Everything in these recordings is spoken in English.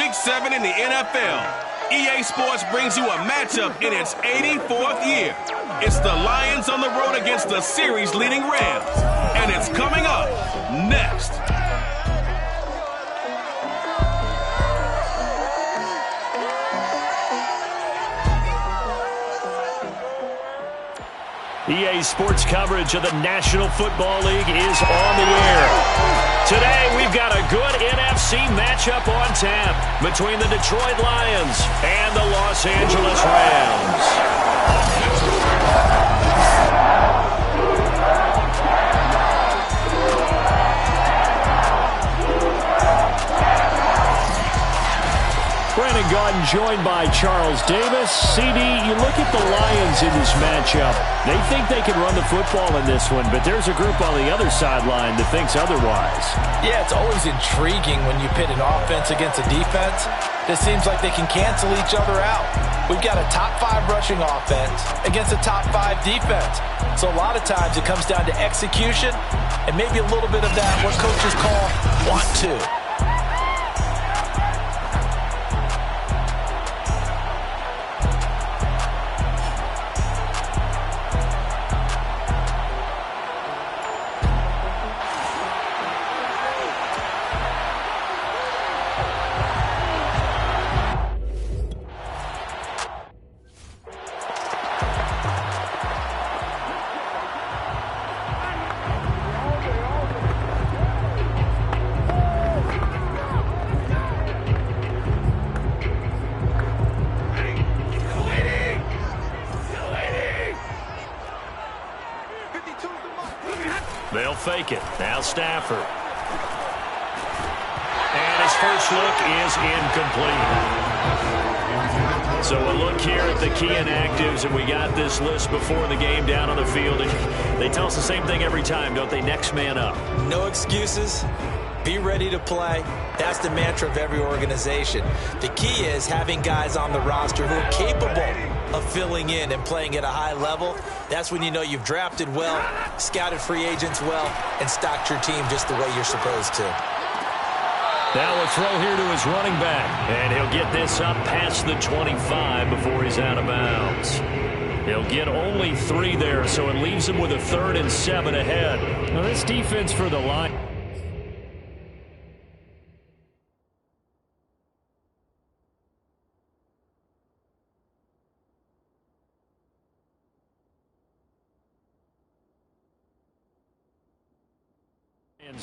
Week 7 in the NFL. EA Sports brings you a matchup in its 84th year. It's the Lions on the road against the series-leading Rams. And it's coming up next. EA Sports coverage of the National Football League is on the air. Today, we've got a good NFC matchup on tap between the Detroit Lions and the Los Angeles Rams. Brandon Gaudin joined by Charles Davis. CD, you look at the Lions in this matchup. They think they can run the football in this one, but there's a group on the other sideline that thinks otherwise. Yeah, it's always intriguing when you pit an offense against a defense. It seems like they can cancel each other out. We've got a top 5 rushing offense against a top 5 defense. So a lot of times it comes down to execution and maybe a little bit of that, what coaches call want to. They'll fake it. Now Stafford. And his first look is incomplete. So a look here at the key inactives, and we got this list before the game down on the field. And they tell us the same thing every time, don't they? Next man up. No excuses. Be ready to play. That's the mantra of every organization. The key is having guys on the roster who are capable of filling in and playing at a high level. That's when you know you've drafted well, scouted free agents well, and stocked your team just the way you're supposed to. Now a throw here to his running back, and he'll get this up past the 25 before he's out of bounds. He'll get only 3 there, so it leaves him with a 3rd and 7 ahead. Now this defense for the Lions.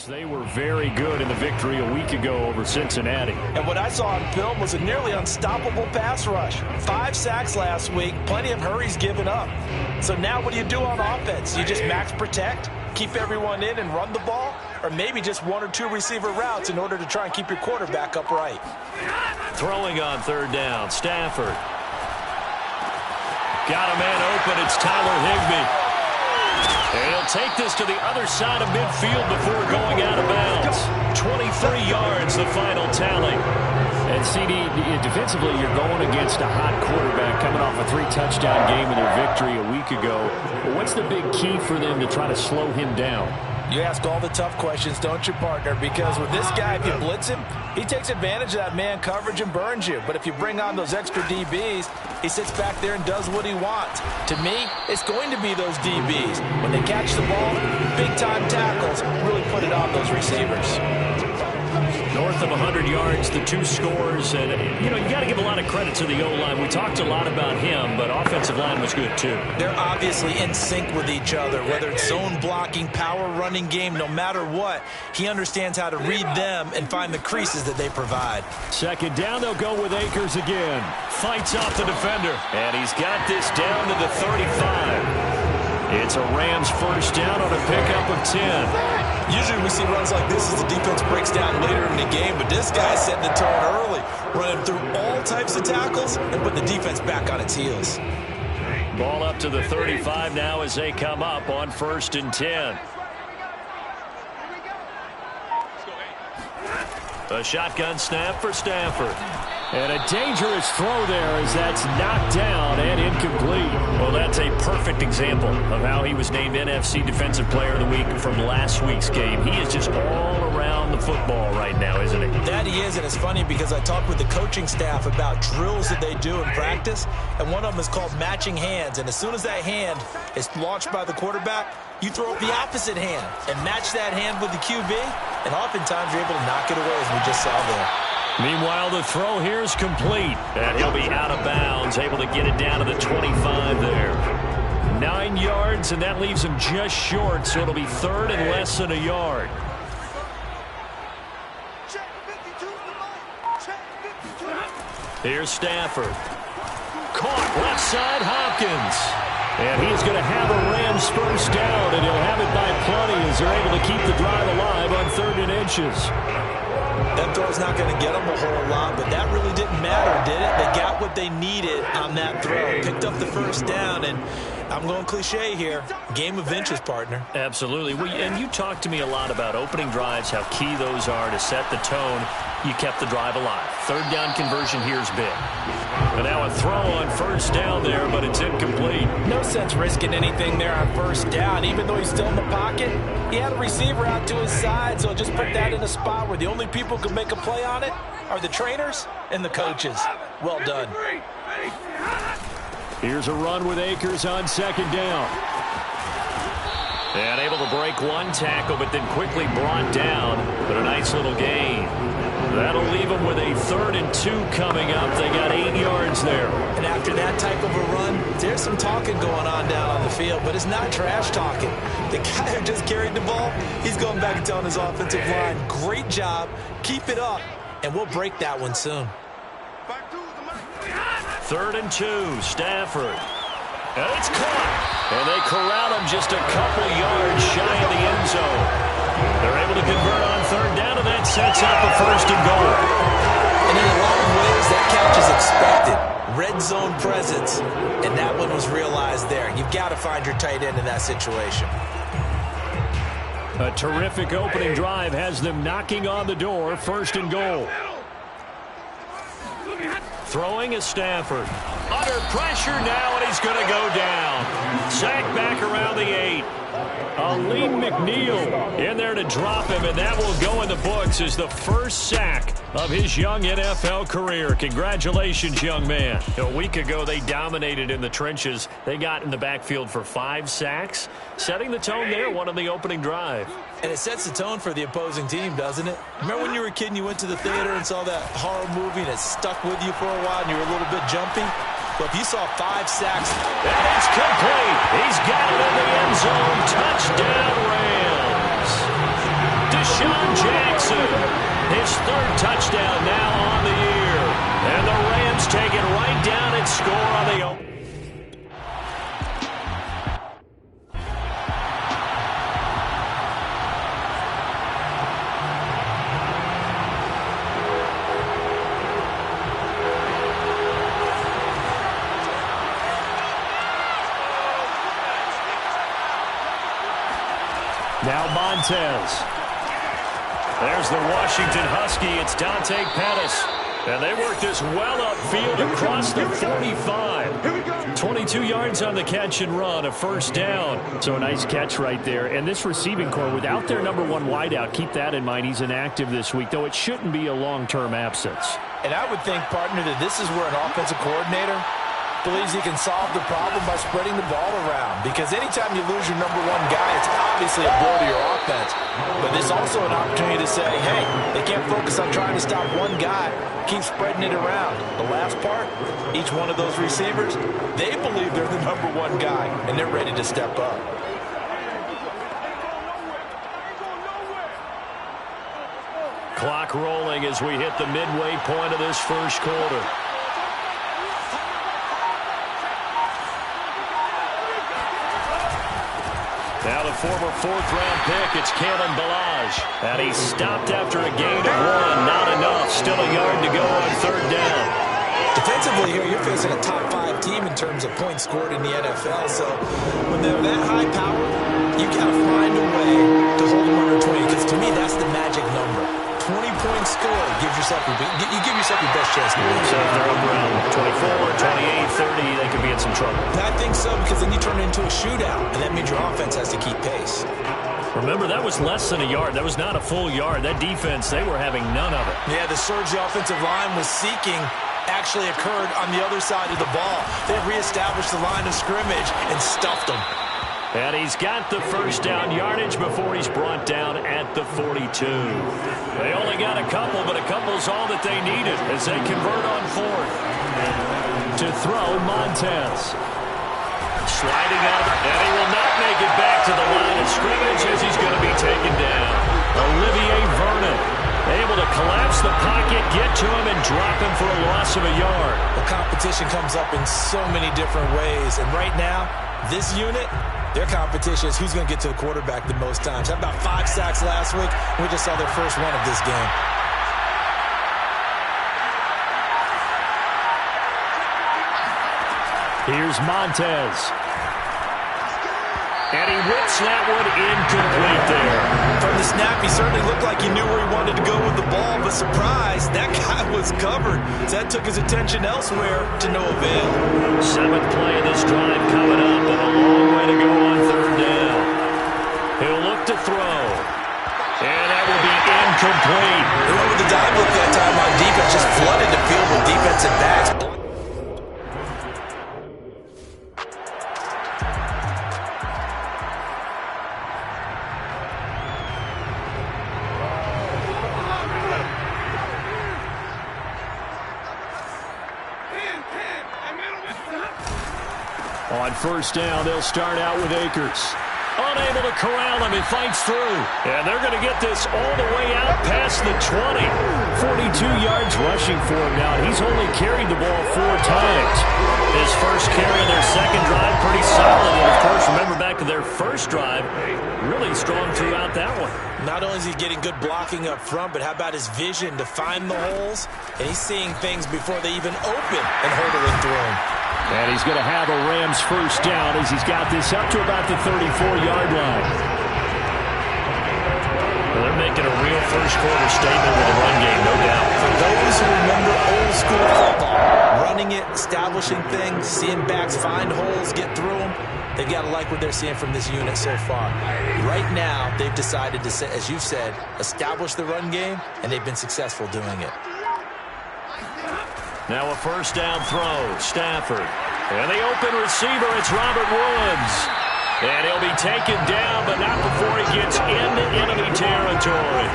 They were very good in the victory a week ago over Cincinnati. And what I saw on film was a nearly unstoppable pass rush. 5 sacks last week, plenty of hurries given up. So now what do you do on offense? You just max protect, keep everyone in and run the ball, or maybe just 1 or 2 receiver routes in order to try and keep your quarterback upright. Throwing on 3rd down, Stafford. Got a man open, it's Tyler Higbee. And he'll take this to the other side of midfield before going out of bounds. 23 yards, the final tally. And CD, defensively, you're going against a hot quarterback coming off a 3-touchdown game in their victory a week ago. What's the big key for them to try to slow him down? You ask all the tough questions, don't you, partner? Because with this guy, if you blitz him, he takes advantage of that man coverage and burns you. But if you bring on those extra DBs, he sits back there and does what he wants. To me, it's going to be those DBs. When they catch the ball, big-time tackles really put it on those receivers. North of 100 yards, the 2 scores. And, you got to give a lot of credit to the O-line. We talked a lot about him, but offensive line was good, too. They're obviously in sync with each other, whether it's zone blocking, power running game, no matter what. He understands how to read them and find the creases that they provide. 2nd down, they'll go with Akers again. Fights off the defender, and he's got this down to the 35. It's a Rams 1st down on a pickup of 10. Usually we see runs like this as the defense breaks down later in the game, but this guy's setting the tone early, running through all types of tackles and putting the defense back on its heels. Ball up to the 35 now as they come up on 1st and 10. A shotgun snap for Stafford. And a dangerous throw there as that's knocked down and incomplete. Well, that's a perfect example of how he was named NFC Defensive Player of the Week from last week's game. He is just all around the football right now, isn't he? That he is, and it's funny because I talked with the coaching staff about drills that they do in practice, and one of them is called matching hands. And as soon as that hand is launched by the quarterback, you throw up the opposite hand and match that hand with the QB, and oftentimes you're able to knock it away, as we just saw there. Meanwhile, the throw here is complete, and he'll be out of bounds, able to get it down to the 25 there. 9 yards, and that leaves him just short, so it'll be third and less than a yard. Here's Stafford. Caught left side, Hopkins. And he's going to have a Rams first down, and he'll have it by plenty as they're able to keep the drive alive on 3rd and inches. That throw's not going to get them a whole lot, but that really didn't matter, did it? They got what they needed on that throw. Picked up the first down, and I'm going cliche here. Game of inches, partner. Absolutely. And you talked to me a lot about opening drives, how key those are to set the tone. You kept the drive alive. 3rd down conversion here is big. And now a throw on first down there, but it's incomplete. No sense risking anything there on first down. Even though he's still in the pocket, he had a receiver out to his side, so just put that in a spot where the only people who can make a play on it are the trainers and the coaches. Well done. Here's a run with Akers on 2nd down. And able to break one tackle, but then quickly brought down. But a nice little gain. That'll leave them with a 3rd and 2 coming up. They got 8 yards there. And after that type of a run, there's some talking going on down on the field, but it's not trash talking. The guy who just carried the ball, he's going back and telling his offensive line, great job, keep it up, and we'll break that one soon. 3rd and 2, Stafford. And it's caught. And they corral him just a couple yards shy of the end zone. They're able to convert on 3rd down, and that sets up a 1st and goal. And in a lot of ways, that catch is expected. Red zone presence, and that one was realized there. You've got to find your tight end in that situation. A terrific opening drive has them knocking on the door. 1st and goal. Throwing is Stafford. Under pressure now, and he's going to go down. Sacked back around the 8. Aleem McNeil in there to drop him, and that will go in the books as the first sack of his young NFL career. Congratulations, young man. A week ago, they dominated in the trenches. They got in the backfield for 5 sacks, setting the tone there, one on the opening drive. And it sets the tone for the opposing team, doesn't it? Remember when you were a kid and you went to the theater and saw that horror movie and it stuck with you for a while and you were a little bit jumpy? Well, if you saw 5 sacks, and it's complete. He's got it in the end zone. Touchdown, Rams. Deshaun Jackson, his 3rd touchdown now on the year. And the Rams take it right down and score on the open. Now Montez. There's the Washington Husky. It's Dante Pettis. And they work this well upfield across the 45. 22 yards on the catch and run, a 1st down. So a nice catch right there. And this receiving core, without their number 1 wideout, keep that in mind. He's inactive this week, though it shouldn't be a long-term absence. And I would think, partner, that this is where an offensive coordinator believes he can solve the problem by spreading the ball around. Because anytime you lose your number 1 guy, it's obviously a blow to your offense. But there's also an opportunity to say, hey, they can't focus on trying to stop one guy. Keep spreading it around. The last part, each one of those receivers, they believe they're the number 1 guy, and they're ready to step up. Clock rolling as we hit the midway point of this first quarter. Now the former 4th-round pick, it's Kalen Ballage. And he stopped after a gain of 1. Not enough. Still a yard to go on 3rd down. Defensively here, you're facing a top 5 team in terms of points scored in the NFL. So when they're that high power, you got to find a way to hold them under 20. Because to me, that's the magic number. 20-point score, you give yourself your best chance to win. So if they're up around 24, 28, 30, they could be in some trouble. I think so, because then you turn it into a shootout, and that means your offense has to keep pace. Remember, that was less than a yard. That was not a full yard. That defense, they were having none of it. Yeah, the surge the offensive line was seeking actually occurred on the other side of the ball. They reestablished the line of scrimmage and stuffed them. And he's got the first down yardage before he's brought down at the 42. They only got a couple, but a couple's all that they needed as they convert on fourth. To throw, Montez. Sliding out, and he will not make it back to the line of scrimmage as he's going to be taken down. Olivier Vernon able to collapse the pocket, get to him, and drop him for a loss of a yard. The competition comes up in so many different ways, and right now, this unit, their competition is who's going to get to the quarterback the most times. Had about 5 sacks last week. We just saw their first one of this game. Here's Montez. And he whips that one incomplete there. From the snap, he certainly looked like he knew where he wanted to go with the ball, but surprise, that guy was covered. So that took his attention elsewhere to no avail. 7th play of this drive coming up, and a long way to go on third down. He'll look to throw. And that will be incomplete. They went with the dive look that time on defense, just flooded the field with defensive backs. On first down, they'll start out with Akers. Unable to corral him, he fights through. And they're going to get this all the way out past the 20. 42 yards rushing for him now. He's only carried the ball 4 times. His first carry of their second drive, pretty solid. And, of course, remember back to their first drive, really strong throughout that one. Not only is he getting good blocking up front, but how about his vision to find the holes? And he's seeing things before they even open and hurdling through them. And he's going to have a Rams first down as he's got this up to about the 34-yard line. Well, they're making a real first-quarter statement with the run game, no doubt. For those who remember old-school football, running it, establishing things, seeing backs find holes, get through them, they've got to like what they're seeing from this unit so far. Right now, they've decided to, as you've said, establish the run game, and they've been successful doing it. Now a first down throw, Stafford. And the open receiver, it's Robert Woods. And he'll be taken down, but not before he gets into enemy territory.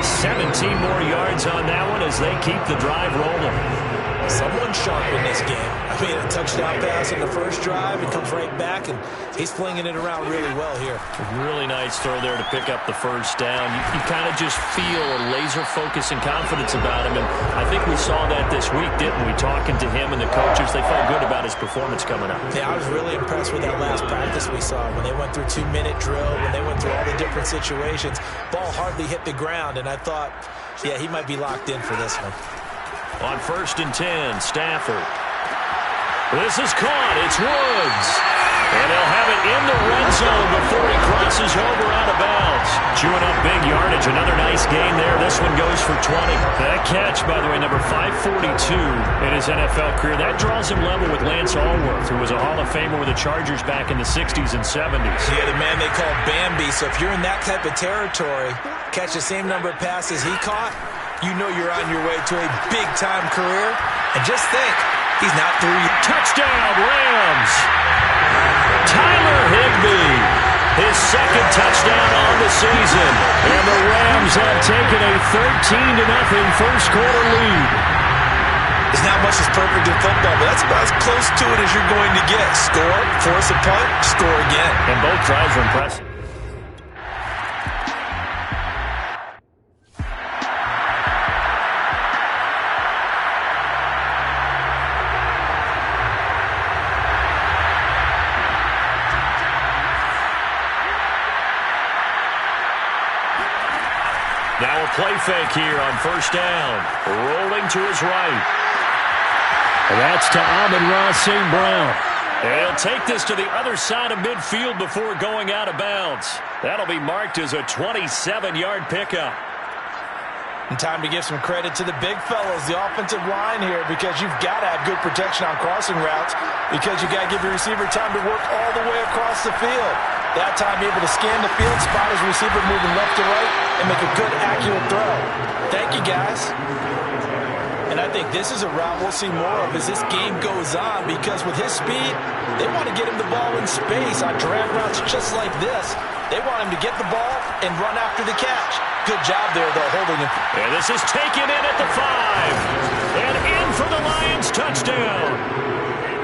17 more yards on that one as they keep the drive rolling. Someone sharp in this game. I mean, a touchdown pass in the first drive. It comes right back, and he's flinging it around really well here. Really nice throw there to pick up the first down. You kind of just feel a laser focus and confidence about him, and I think we saw that this week, didn't we? Talking to him and the coaches, they felt good about his performance coming up. Yeah, I was really impressed with that last practice we saw when they went through 2-minute drill, when they went through all the different situations. Ball hardly hit the ground, and I thought, yeah, he might be locked in for this one. On first and 10, Stafford. This is caught. It's Woods. And they'll have it in the red zone before he crosses over out of bounds. Chewing up big yardage. Another nice gain there. This one goes for 20. That catch, by the way, number 542 in his NFL career. That draws him level with Lance Allworth, who was a Hall of Famer with the Chargers back in the 60s and 70s. Yeah, the man they call Bambi. So if you're in that type of territory, catch the same number of passes he caught, you know you're on your way to a big-time career. And just think, he's not through yet. Touchdown, Rams! Tyler Higbee, his second touchdown on the season. And the Rams have taken a 13-0 first-quarter lead. It's not much that's perfect in football, but that's about as close to it as you're going to get. Score, force a punt, score again. And both drives are impressive. Now a play fake here on first down. Rolling to his right. And that's to Amon-Ra St. Brown. And he'll take this to the other side of midfield before going out of bounds. That'll be marked as a 27-yard pickup. And time to give some credit to the big fellas, the offensive line here, because you've got to have good protection on crossing routes because you got to give your receiver time to work all the way across the field. That time, able to scan the field, spot his receiver moving left to right, and make a good, accurate throw. Thank you, guys. And I think this is a route we'll see more of as this game goes on because with his speed, they want to get him the ball in space on drag routes just like this. They want him to get the ball and run after the catch. Good job there, though, holding him. And this is taken in at the 5. And in for the Lions touchdown.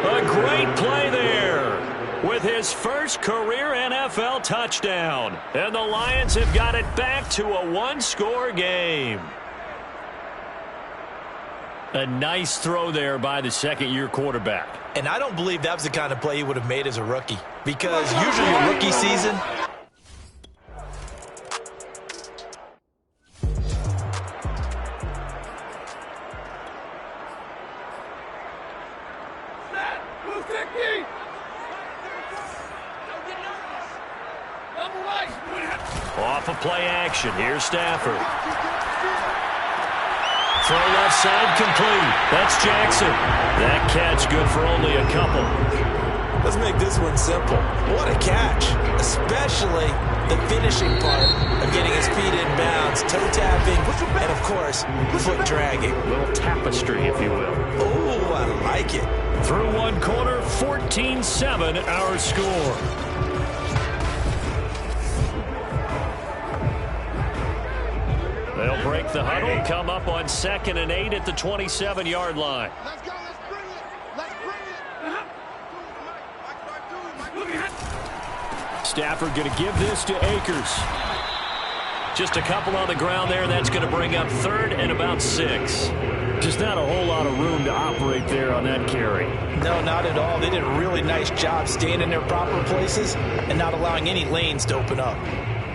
A great play there with his first career NFL touchdown. And the Lions have got it back to a one-score game. A nice throw there by the second-year quarterback. And I don't believe that was the kind of play he would have made as a rookie because usually your rookie season – Off of play action. Here's Stafford. Throw left side complete. That's Jackson. That catch good for only a couple. Let's make this one simple. What a catch. Especially the finishing part of getting his feet in bounds, toe tapping, and of course, foot dragging. A little tapestry, if you will. Oh, I like it. Through one corner, 14-7 our score. They'll break the huddle, come up on 2nd and 8 at the 27-yard line. Let's go, let's bring it. Let's bring it. Stafford going to give this to Akers. Just a couple on the ground there. That's going to bring up 3rd and about 6. Just not a whole lot of room to operate there on that carry. No, not at all. They did a really nice job staying in their proper places and not allowing any lanes to open up.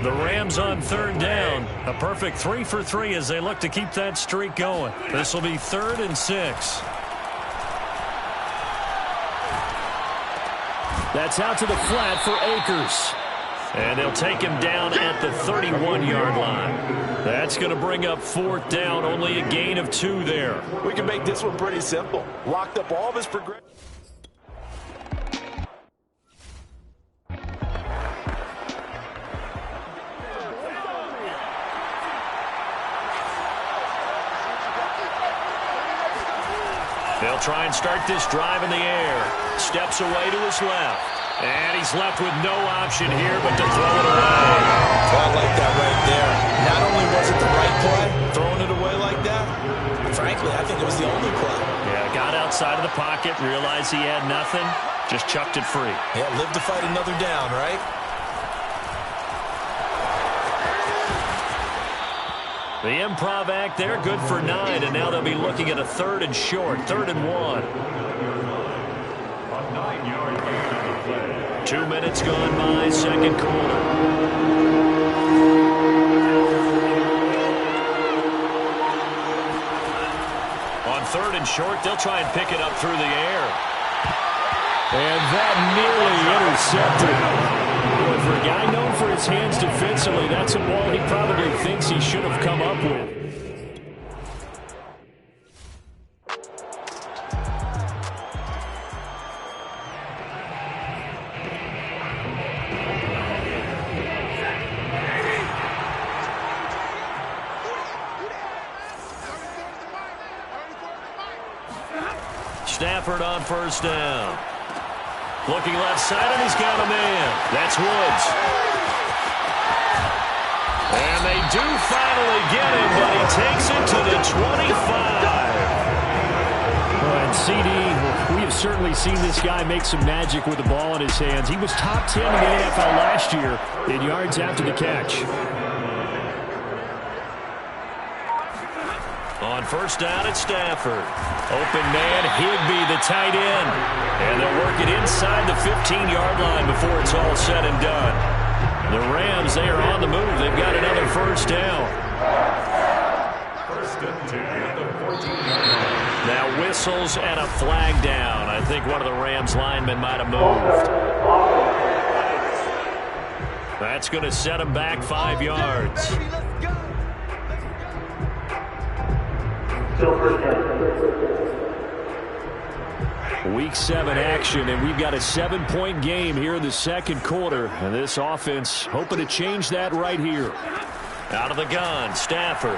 The Rams on 3rd down. A perfect 3 for 3 as they look to keep that streak going. This will be 3rd and 6. That's out to the flat for Akers. And they'll take him down at the 31-yard line. That's going to bring up 4th down. Only a gain of 2 there. We can make this one pretty simple. Locked up all of his progression. They'll try and start this drive in the air. Steps away to his left. And he's left with no option here but to throw it away. I like that right there. Not only was it the right play, throwing it away like that, frankly, I think it was the only play. Yeah, got outside of the pocket, realized he had nothing, just chucked it free. Yeah, live to fight another down, right? The improv act there, good for 9, and now they'll be looking at a 3rd and short, 3rd and 1. 2 minutes gone by, second quarter. On 3rd and short, they'll try and pick it up through the air. And that nearly intercepted. Boy, for a guy known for his hands defensively, that's a ball he probably thinks he should have come up with. Stafford on 1st down. Looking left side, and he's got a man. That's Woods. And they do finally get him, but he takes it to the 25. And CD, we have certainly seen this guy make some magic with the ball in his hands. He was top 10 in the NFL last year in yards after the catch. On 1st down, it's Stafford. Open man, Higbee, the tight end. And they'll work it inside the 15-yard line before it's all said and done. The Rams, they are on the move. They've got another 1st down. Now whistles and a flag down. I think one of the Rams linemen might have moved. That's going to set him back 5 yards. Week 7 action, and we've got a 7-point game here in the second quarter. And this offense hoping to change that right here. Out of the gun, Stafford.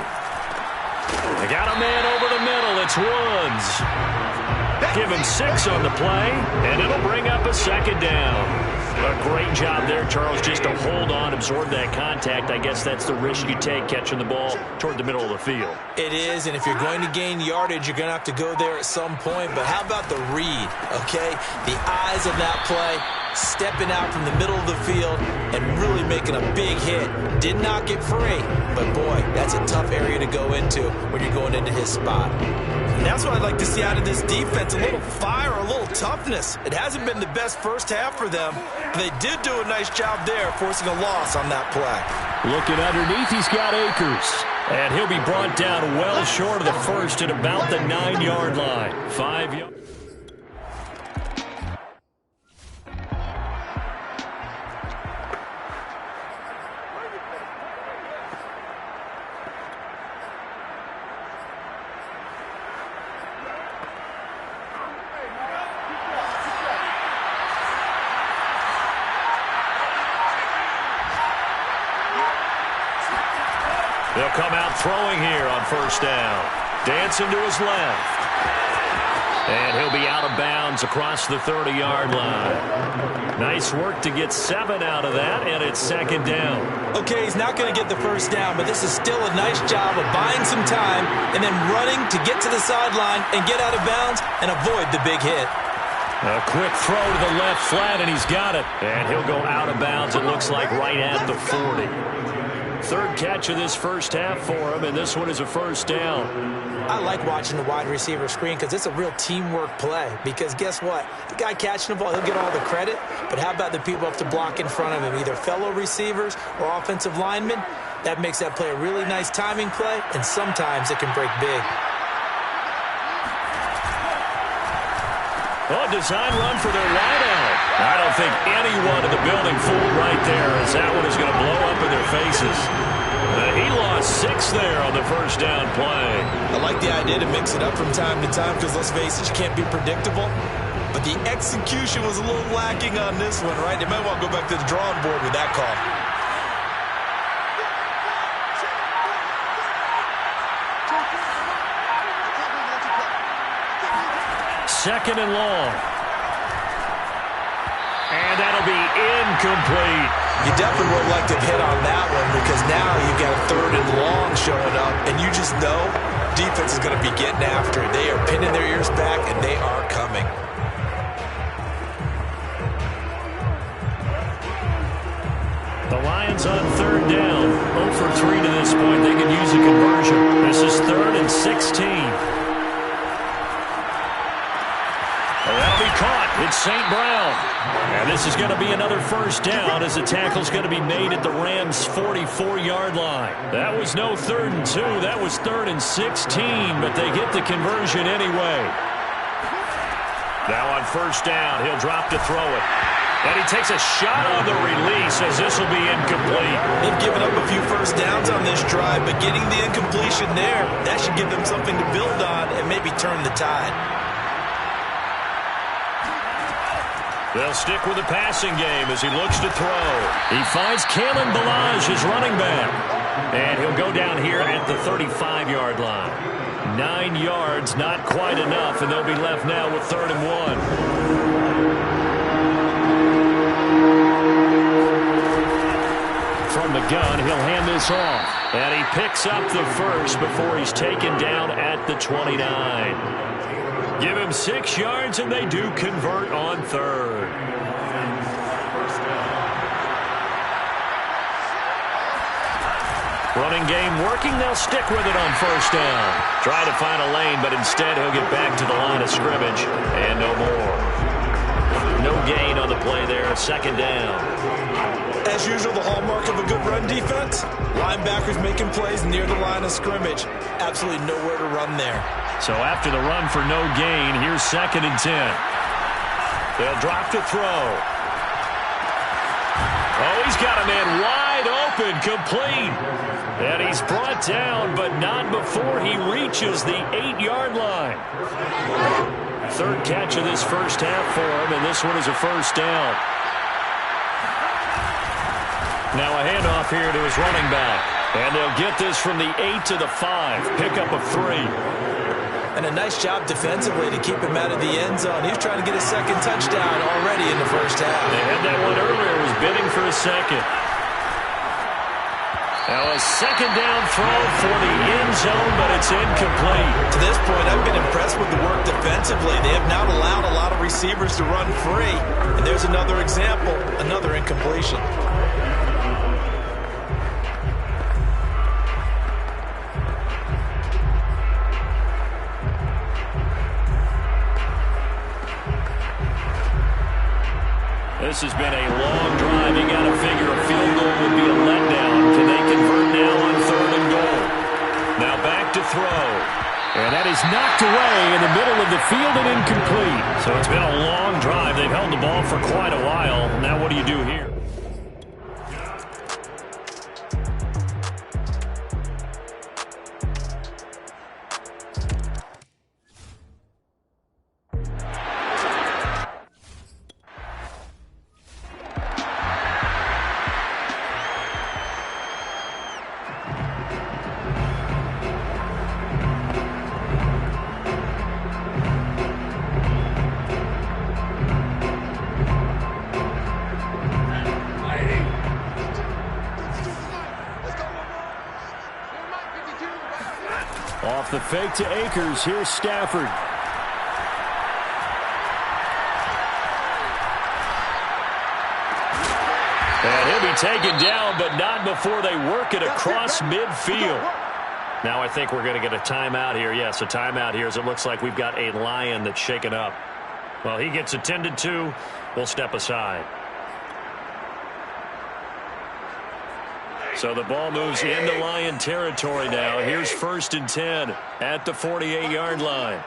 They got a man over the middle. It's Woods. Give him 6 on the play, and it'll bring up a second down. A great job there, Charles, just to hold on, absorb that contact. I guess that's the risk you take catching the ball toward the middle of the field. It is, and if you're going to gain yardage, you're going to have to go there at some point. But how about the read, okay? The eyes of that play, stepping out from the middle of the field and really making a big hit. Did not get free, but boy, that's a tough area to go into when you're going into his spot. And that's what I'd like to see out of this defense, a little fire, a little toughness. It hasn't been the best first half for them, but they did do a nice job there, forcing a loss on that play. Looking underneath, he's got Akers. And he'll be brought down well short of the first at about the 9-yard line. 5 yards. They'll come out throwing here on first down. Dancing to his left. And he'll be out of bounds across the 30-yard line. Nice work to get 7 out of that, and it's second down. Okay, he's not going to get the first down, but this is still a nice job of buying some time and then running to get to the sideline and get out of bounds and avoid the big hit. A quick throw to the left flat, and he's got it. And he'll go out of bounds, it looks like, right at the 40. Third catch of this first half for him, and this one is a first down. I like watching the wide receiver screen because it's a real teamwork play. Because guess what? The guy catching the ball, he'll get all the credit. But how about the people up to block in front of him, either fellow receivers or offensive linemen? That makes that play a really nice timing play, and sometimes it can break big. Oh, design run for their wideout. I don't think anyone in the building fooled right there, as that one is going to blow up in their faces. He lost 6 there on the first down play. I like the idea to mix it up from time to time because, let's face it, you can't be predictable. But the execution was a little lacking on this one, right? They might want to go back to the drawing board with that call. Second and long. And that'll be incomplete. You definitely would like to hit on that one because now you've got a third and long showing up, and you just know defense is going to be getting after it. They are pinning their ears back, and they are coming. The Lions on third down. 0 for 3 to this point. They could use a conversion. This is 3rd and 16. That'll be caught. It's St. Brown. And this is going to be another first down as the tackle's going to be made at the Rams' 44-yard line. That was no 3rd and 2. That was 3rd and 16, but they get the conversion anyway. Now on first down, he'll drop to throw it. And he takes a shot on the release as this will be incomplete. They've given up a few first downs on this drive, but getting the incompletion there, that should give them something to build on and maybe turn the tide. They'll stick with the passing game as he looks to throw. He finds Kalen Ballage, his running back. And he'll go down here at the 35-yard line. 9 yards, not quite enough, and they'll be left now with 3rd and 1. From the gun, he'll hand this off. And he picks up the first before he's taken down at the 29. Give him 6 yards, and they do convert on 3rd. Running game working. They'll stick with it on first down. Try to find a lane, but instead he'll get back to the line of scrimmage, and no more. No gain on the play there. Second down. As usual, the hallmark of a good run defense, linebackers making plays near the line of scrimmage. Absolutely nowhere to run there. So after the run for no gain, here's 2nd and 10. They'll drop to throw. Oh, he's got a man wide open. open, complete. And he's brought down, but not before he reaches the 8-yard line. Third catch of this first half for him, and this one is a first down. Now a handoff here to his running back. And they'll get this from the 8 to the 5. Pickup of 3. And a nice job defensively to keep him out of the end zone. He was trying to get his second touchdown already in the first half. They had that one earlier, was bidding for a second. Now a second down throw for the end zone, but it's incomplete. To this point, I've been impressed with the work defensively. They have not allowed a lot of receivers to run free. And there's another example, another incompletion. This has been a long drive. You got to figure a field goal would be a letdown. Can they convert now on 3rd and goal? Now back to throw. And that is knocked away in the middle of the field and incomplete. So it's been a long drive. They've held the ball for quite a while. Now what do you do here? Off the fake to Akers. Here's Stafford. And he'll be taken down, but not before they work it across midfield. Now I think we're going to get a timeout here. Yes, a timeout here as it looks like we've got a Lion that's shaken up. Well, he gets attended to. We'll step aside. So the ball moves into Lion territory now. Here's 1st and 10 at the 48-yard line.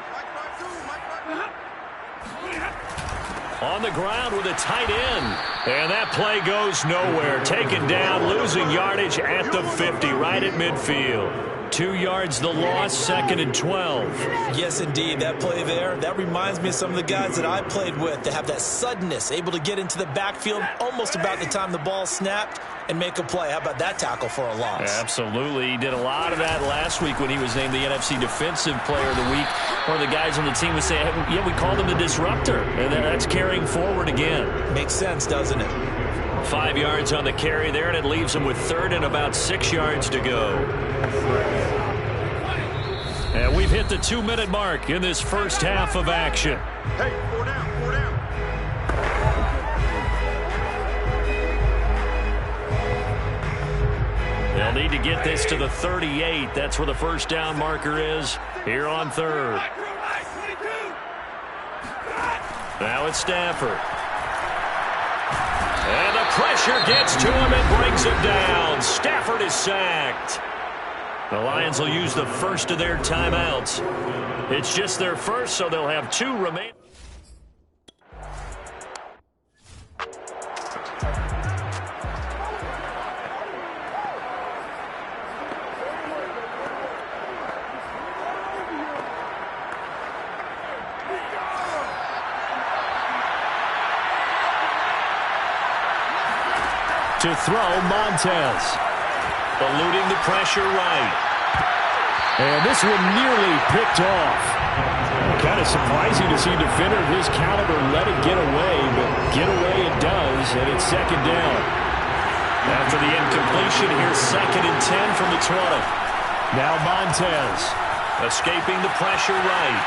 On the ground with a tight end. And that play goes nowhere. Taken down, losing yardage at the 50, right at midfield. 2 yards the loss, 2nd and 12. Yes, indeed. That play there, that reminds me of some of the guys that I played with that have that suddenness, able to get into the backfield almost about the time the ball snapped and make a play. How about that tackle for a loss? Absolutely. He did a lot of that last week when he was named the NFC Defensive Player of the Week. One of the guys on the team would say, hey, yeah, we called him the disruptor. And that's carrying forward again. Makes sense, doesn't it? 5 yards on the carry there, and it leaves him with 3rd and about 6 yards to go. And we've hit the 2-minute mark in this first half of action. Hey, 4 down, 4 down. They'll need to get this to the 38. That's where the first down marker is here on 3rd. Now it's Stafford. And the pressure gets to him and brings him down. Stafford is sacked. The Lions will use the first of their timeouts. It's just their first, so they'll have 2 remaining. To throw, Montez. Eluding the pressure right. And this one nearly picked off. Kind of surprising to see a defender of his caliber let it get away, but get away it does, and it's 2nd down. After the incompletion, here's 2nd and 10 from the 20. Now Montez. Escaping the pressure right.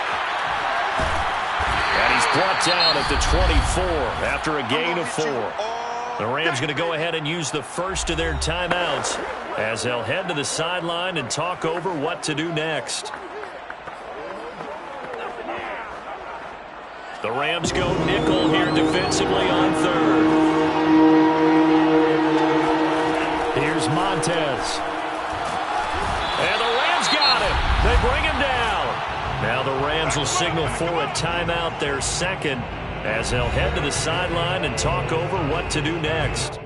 And he's brought down at the 24 after a gain of 4. The Rams going to go ahead and use the first of their timeouts as they'll head to the sideline and talk over what to do next. The Rams go nickel here defensively on 3rd. Here's Montez. And the Rams got him. They bring him down. Now the Rams will signal for a timeout, their 2nd. As they'll head to the sideline and talk over what to do next.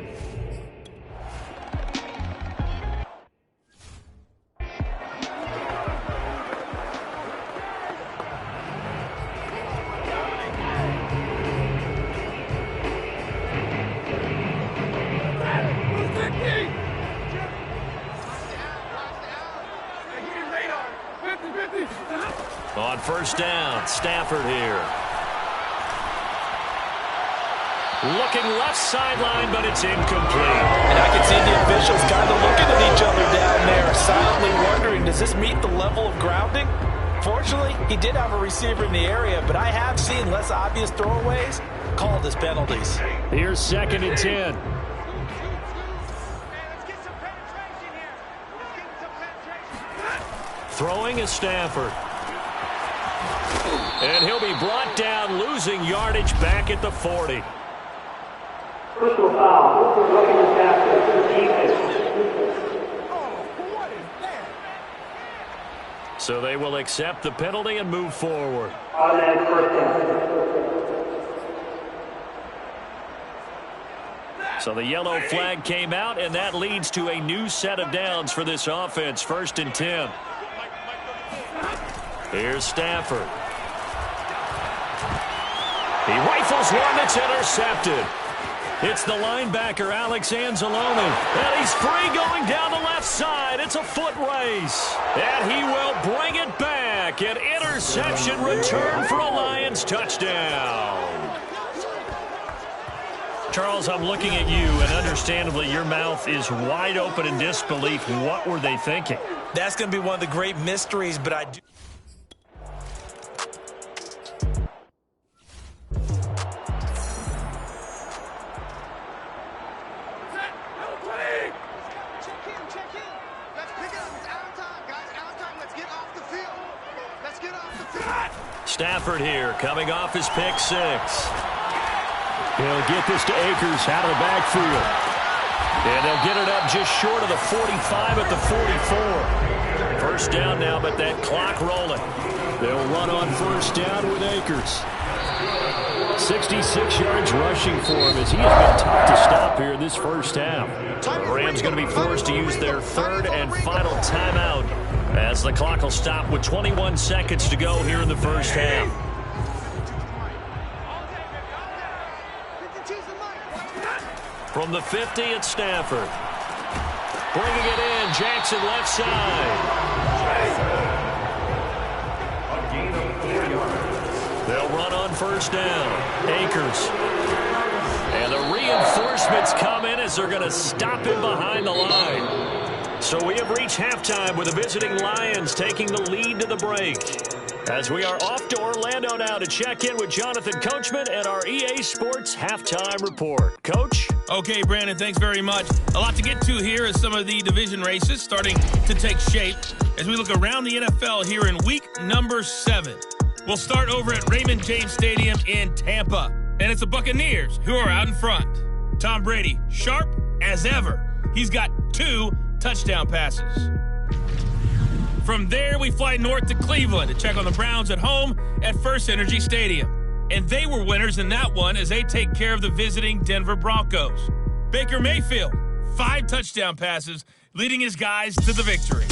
first down. Stafford here. Looking left sideline, but it's incomplete. And I can see the officials kind of looking at each other down there, silently wondering, does this meet the level of grounding? Fortunately, he did have a receiver in the area, but I have seen less obvious throwaways called as penalties. Here's 2nd and 10. Throwing is Stafford. And he'll be brought down, losing yardage back at the 40. Personal foul. Roughing the tackle. So they will accept the penalty and move forward. Automatic first down. So the yellow flag came out, and that leads to a new set of downs for this offense. 1st and 10. Here's Stafford. He rifles one that's intercepted. It's the linebacker, Alex Anzalone. And he's free going down the left side. It's a foot race. And he will bring it back. An interception return for a Lions touchdown. Charles, I'm looking at you, and understandably, your mouth is wide open in disbelief. What were they thinking? That's going to be one of the great mysteries, but I do. Stafford here, coming off his pick 6. He'll get this to Akers out of the backfield. And they'll get it up just short of the 45 at the 44. First down now, but that clock rolling. They'll run on first down with Akers. 66 yards rushing for him as he has been tough to stop here in this first half. The Rams going to be forced to use their 3rd and final timeout as the clock will stop with 21 seconds to go here in the first half. From the 50, it's Stafford. Bringing it in, Jackson left side. They'll run on first down. Akers. And the reinforcements come in as they're going to stop him behind the line. So we have reached halftime with the visiting Lions taking the lead to the break. As we are off to Orlando now to check in with Jonathan Coachman and our EA Sports Halftime Report. Coach? Okay, Brandon, thanks very much. A lot to get to here as some of the division races starting to take shape as we look around the NFL here in week number 7. We'll start over at Raymond James Stadium in Tampa, and it's the Buccaneers who are out in front. Tom Brady, sharp as ever. He's got 2 touchdown passes. From there, we fly north to Cleveland to check on the Browns at home at First Energy Stadium. And they were winners in that one as they take care of the visiting Denver Broncos. Baker Mayfield, 5 touchdown passes, leading his guys to the victory.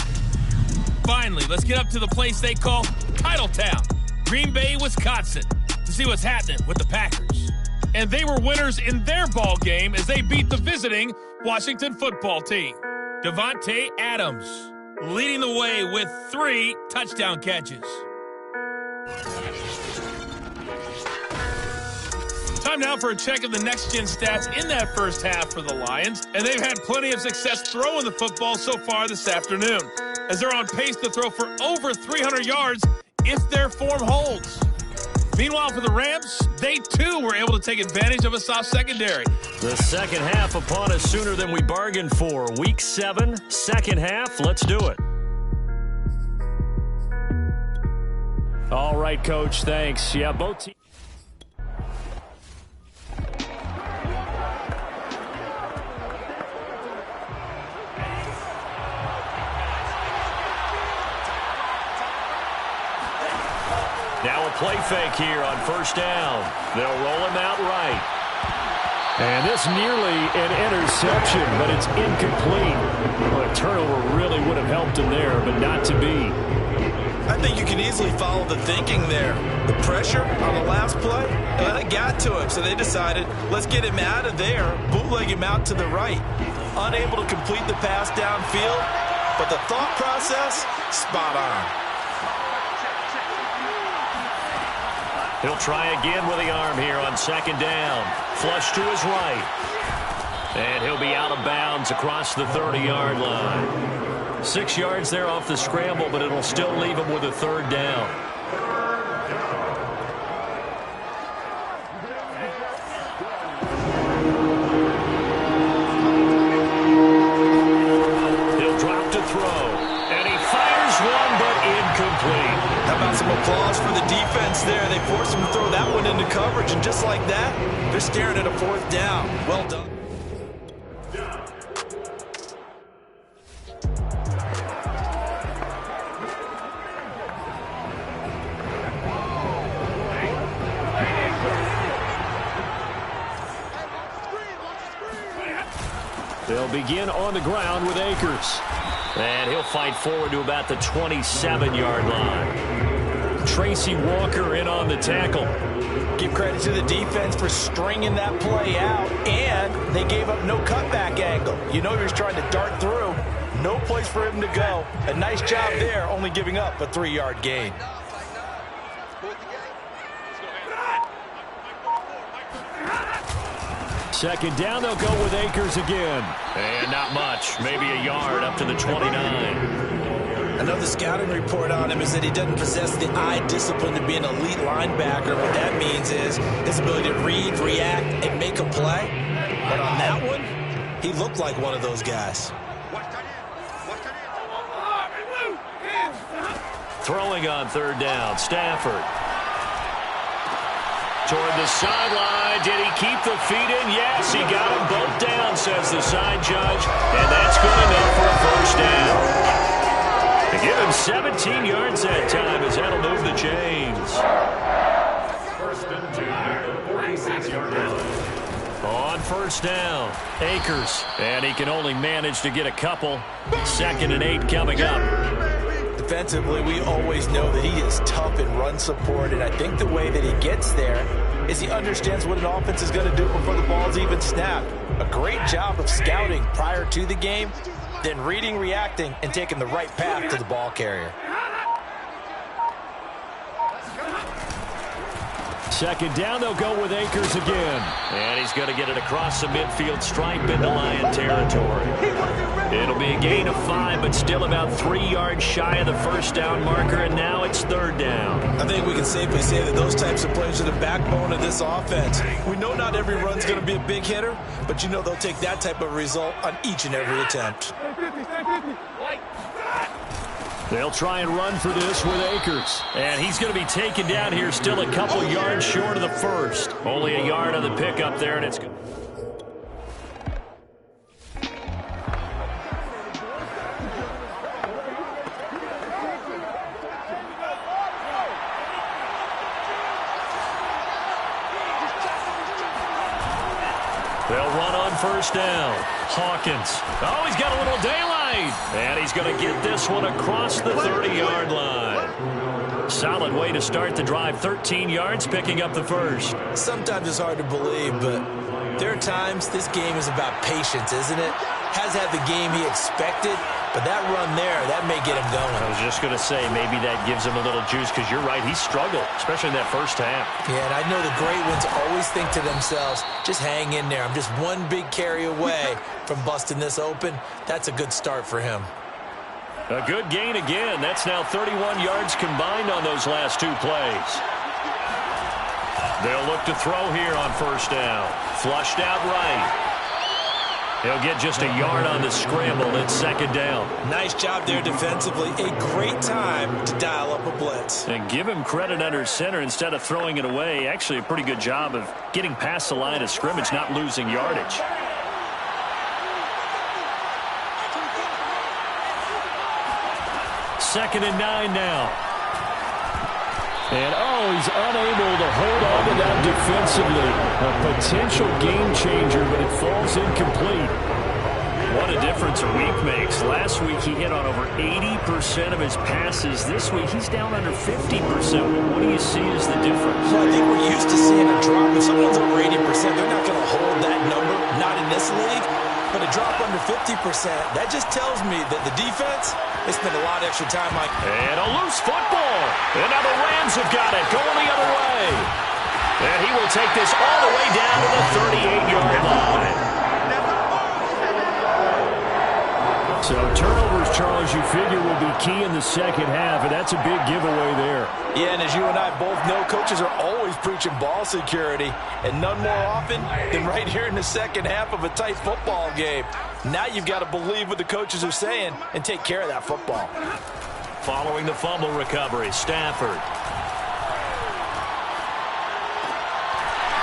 Finally, let's get up to the place they call Titletown, Green Bay, Wisconsin, to see what's happening with the Packers. And they were winners in their ball game as they beat the visiting Washington football team. Devontae Adams leading the way with 3 touchdown catches. Time now for a check of the next-gen stats in that first half for the Lions, and they've had plenty of success throwing the football so far this afternoon, as they're on pace to throw for over 300 yards if their form holds. Meanwhile, for the Rams, they too were able to take advantage of a soft secondary. The second half upon us sooner than we bargained for. Week 7, second half. Let's do it. All right, Coach, thanks. Yeah, both teams. Now a play fake here on first down. They'll roll him out right. And this nearly an interception, but it's incomplete. Well, a turnover really would have helped him there, but not to be. I think you can easily follow the thinking there. The pressure on the last play, it got to him, so they decided, let's get him out of there, bootleg him out to the right. Unable to complete the pass downfield, but the thought process, spot on. He'll try again with the arm here on second down. Flush to his right. And he'll be out of bounds across the 30-yard line. 6 yards there off the scramble, but it'll still leave him with a third down. He'll drop to throw. And he fires one, but incomplete. How about some applause for the defense there? They forced him to throw that one into coverage, and just like that, they're staring at a fourth down. Well done. They'll begin on the ground with Akers. And he'll fight forward to about the 27-yard line. Tracy Walker in on the tackle. Give credit to the defense for stringing that play out, and they gave up no cutback angle. You know he was trying to dart through. No place for him to go. A nice job there, only giving up a 3-yard gain. Second down, they'll go with Akers again. And not much, maybe a yard up to the 29. Another scouting report on him is that he doesn't possess the eye discipline to be an elite linebacker. What that means is his ability to read, react, and make a play. But on that one, he looked like one of those guys. Throwing on third down, Stafford. Toward the sideline. Did he keep the feet in? Yes, he got them both down, says the side judge. And that's good enough for a first down. To give him 17 yards that time as that'll move the chains. First and 2, 46-yard line. On first down, Akers. And he can only manage to get a couple. 2nd and 8 coming up. Defensively, we always know that he is tough in run support, and I think the way that he gets there is he understands what an offense is going to do before the ball's even snapped. A great job of scouting prior to the game, then reading, reacting, and taking the right path to the ball carrier. Second down, they'll go with Akers again. And he's going to get it across the midfield stripe into Lion territory. It'll be a gain of 5, but still about 3 yards shy of the first down marker, and now it's third down. I think we can safely say that those types of plays are the backbone of this offense. We know not every run's going to be a big hitter, but you know they'll take that type of result on each and every attempt. They'll try and run for this with Akers. And he's going to be taken down here still a couple yards short of the first. Only a yard on the pickup there, and it's good. They'll run on first down. Hawkins. Oh, he's got a little daylight. And he's going to get this one across the 30-yard line. Solid way to start the drive. 13 yards, picking up the first. Sometimes it's hard to believe, but there are times this game is about patience, isn't it? Has had the game he expected, but that run there, that may get him going. I was just going to say, maybe that gives him a little juice, because you're right, he struggled, especially in that first half. Yeah, and I know the great ones always think to themselves, just hang in there. I'm just one big carry away from busting this open. That's a good start for him. A good gain again. That's now 31 yards combined on those last 2 plays. They'll look to throw here on first down. Flushed out right. He'll get just a yard on the scramble. It's second down. Nice job there defensively. A great time to dial up a blitz. And give him credit under center instead of throwing it away. Actually, a pretty good job of getting past the line of scrimmage, not losing yardage. Second and 9 now. And, oh, he's unable to hold on to that defensively. A potential game changer, but it falls incomplete. What a difference a week makes. Last week he hit on over 80% of his passes. This week he's down under 50%. What do you see as the difference? Well, I think we're used to seeing a drop. If someone's over 80%, they're not going to hold that number, not in this league. But a drop under 50%, that just tells me that the defense, they spend a lot of extra time like. And a loose football. And now the Rams have got it, going the other way. take this all the way down to the 38-yard line. So turnovers, Charles, you figure will be key in the second half, and that's a big giveaway there. Yeah, and as you and I both know, coaches are always preaching ball security, and none more often than right here in the second half of a tight football game. Now you've got to believe what the coaches are saying and take care of that football. Following the fumble recovery, Stafford.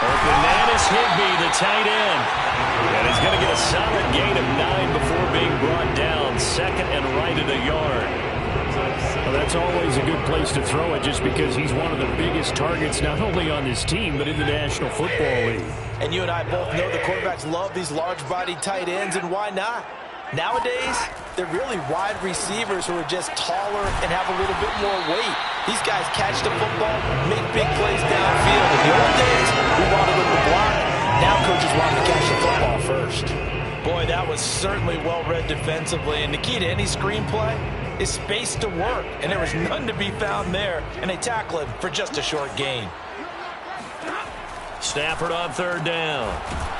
Bananas Higbee, the tight end. And he's going to get a solid gain of 9 before being brought down. Second and right at a yard. Well, that's always a good place to throw it just because he's one of the biggest targets not only on this team but in the National Football League. And you and I both know the quarterbacks love these large-bodied tight ends, and why not? Nowadays, they're really wide receivers who are just taller and have a little bit more weight. These guys catch the football, make big plays downfield. In the old days, we wanted them to block. Now coaches want them to catch the football first. Boy, that was certainly well-read defensively. And the key to any screenplay is space to work. And there was none to be found there. And they tackle him for just a short gain. Stafford on third down.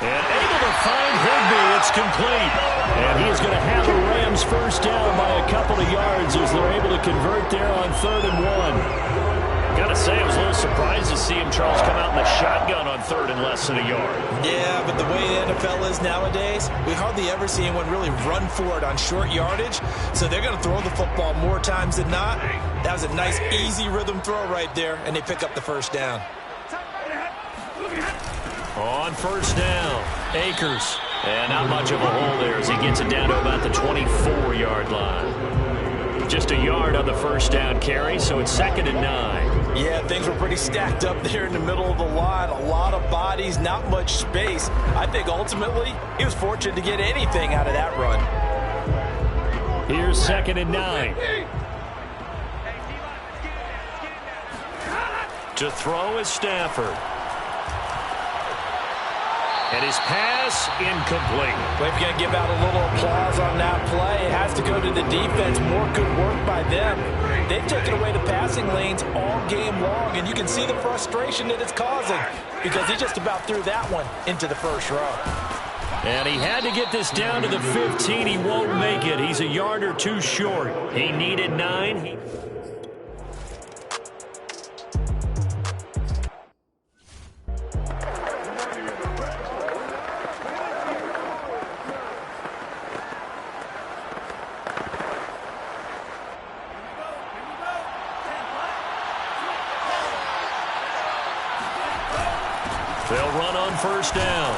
And able to find Higbee. It's complete. And he is going to have the Rams first down by a couple of yards as they're able to convert there on 3rd and 1. Got to say, I was a little surprised to see him, Charles, come out in the shotgun on 3rd and less than a yard. Yeah, but the way the NFL is nowadays, we hardly ever see anyone really run for it on short yardage. So they're going to throw the football more times than not. That was a nice, easy rhythm throw right there, and they pick up the first down. On first down, Akers. And not much of a hole there as he gets it down to about the 24-yard line. Just a yard on the first down carry, so it's 2nd and 9. Yeah, things were pretty stacked up there in the middle of the line. A lot of bodies, not much space. I think ultimately he was fortunate to get anything out of that run. Here's 2nd and 9. To throw is Stafford. And his pass incomplete. Well, if you're going to give out a little applause on that play, it has to go to the defense. More good work by them. They've taken away the passing lanes all game long, and you can see the frustration that it's causing because he just about threw that one into the first row. And he had to get this down to the 15. He won't make it. He's a yard or two short. He needed 9. They'll run on first down.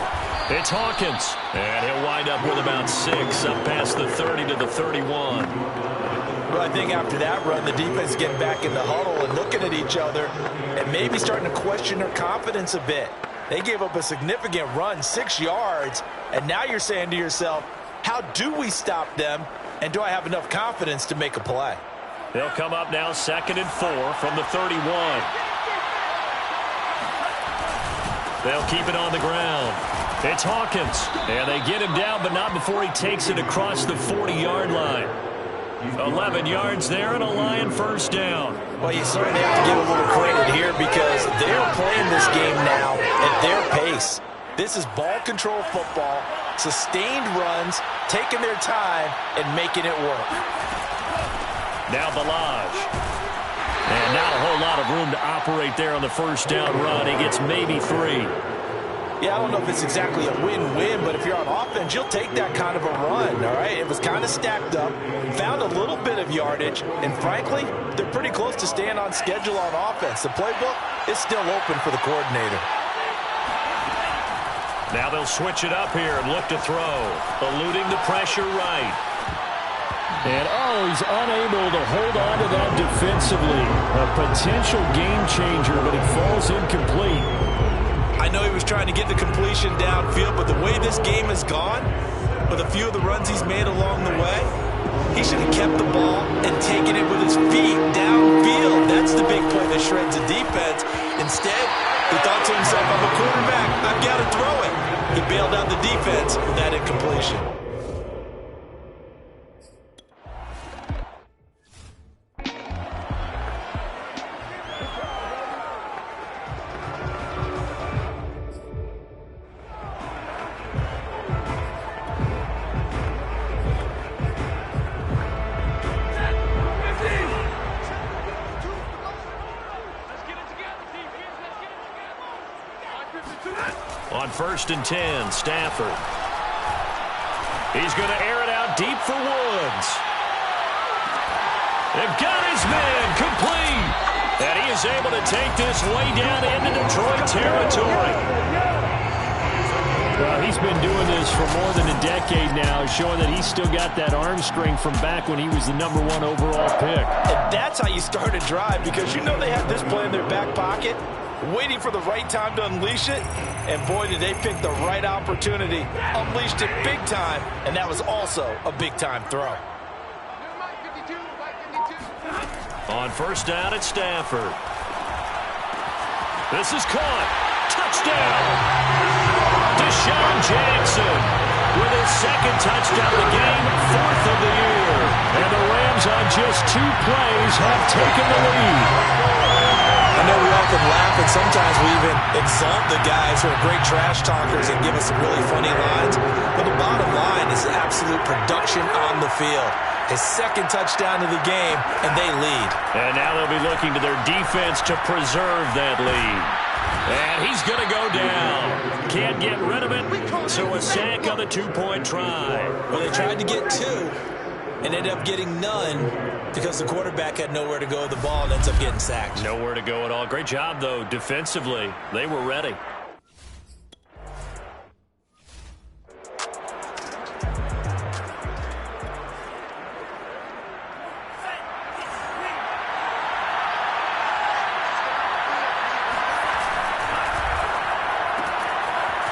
It's Hawkins. And he'll wind up with about 6 up past the 30 to the 31. Well, I think after that run, the defense is getting back in the huddle and looking at each other and maybe starting to question their confidence a bit. They gave up a significant run, 6 yards, and now you're saying to yourself, how do we stop them, and do I have enough confidence to make a play? They'll come up now 2nd and 4 from the 31. They'll keep it on the ground. It's Hawkins. And they get him down, but not before he takes it across the 40-yard line. 11 yards there and a Lion first down. Well, you certainly have to give a little credit here because they're playing this game now at their pace. This is ball control football, sustained runs, taking their time, and making it work. Now Balaj. And not a whole lot of room to operate there on the first down run. He gets maybe 3. Yeah, I don't know if it's exactly a win-win, but if you're on offense, you'll take that kind of a run, all right? It was kind of stacked up, found a little bit of yardage, and frankly, they're pretty close to staying on schedule on offense. The playbook is still open for the coordinator. Now they'll switch it up here and look to throw. Eluding the pressure right. And, he's unable to hold on to that defensively. A potential game changer, but it falls incomplete. I know he was trying to get the completion downfield, but the way this game has gone, with a few of the runs he's made along the way, he should have kept the ball and taken it with his feet downfield. That's the big play that shreds the defense. Instead, he thought to himself, I'm a quarterback, I've got to throw it. He bailed out the defense with that incompletion. On 1st and 10, Stafford. He's going to air it out deep for Woods. They've got his man complete. And he is able to take this way down into Detroit territory. Well, he's been doing this for more than a decade now, showing that he's still got that arm strength from back when he was the #1 overall pick. And that's how you start a drive, because you know they have this play in their back pocket, waiting for the right time to unleash it. And boy, did they pick the right opportunity. Unleashed it big time, and that was also a big-time throw. On 1st down at Stafford. This is caught. Touchdown. Deshaun Jackson with his 2nd touchdown of the game, 4th of the year. And the Rams on just 2 plays have taken the lead. I know we often laugh, and sometimes we even exalt the guys who are great trash talkers and give us some really funny lines. But the bottom line is absolute production on the field. His 2nd touchdown of the game, and they lead. And now they'll be looking to their defense to preserve that lead. And he's going to go down. Can't get rid of it, so a sack on the 2-point try. Well, they tried to get 2 and ended up getting none because the quarterback had nowhere to go with the ball and ends up getting sacked. Nowhere to go at all. Great job, though, defensively. They were ready.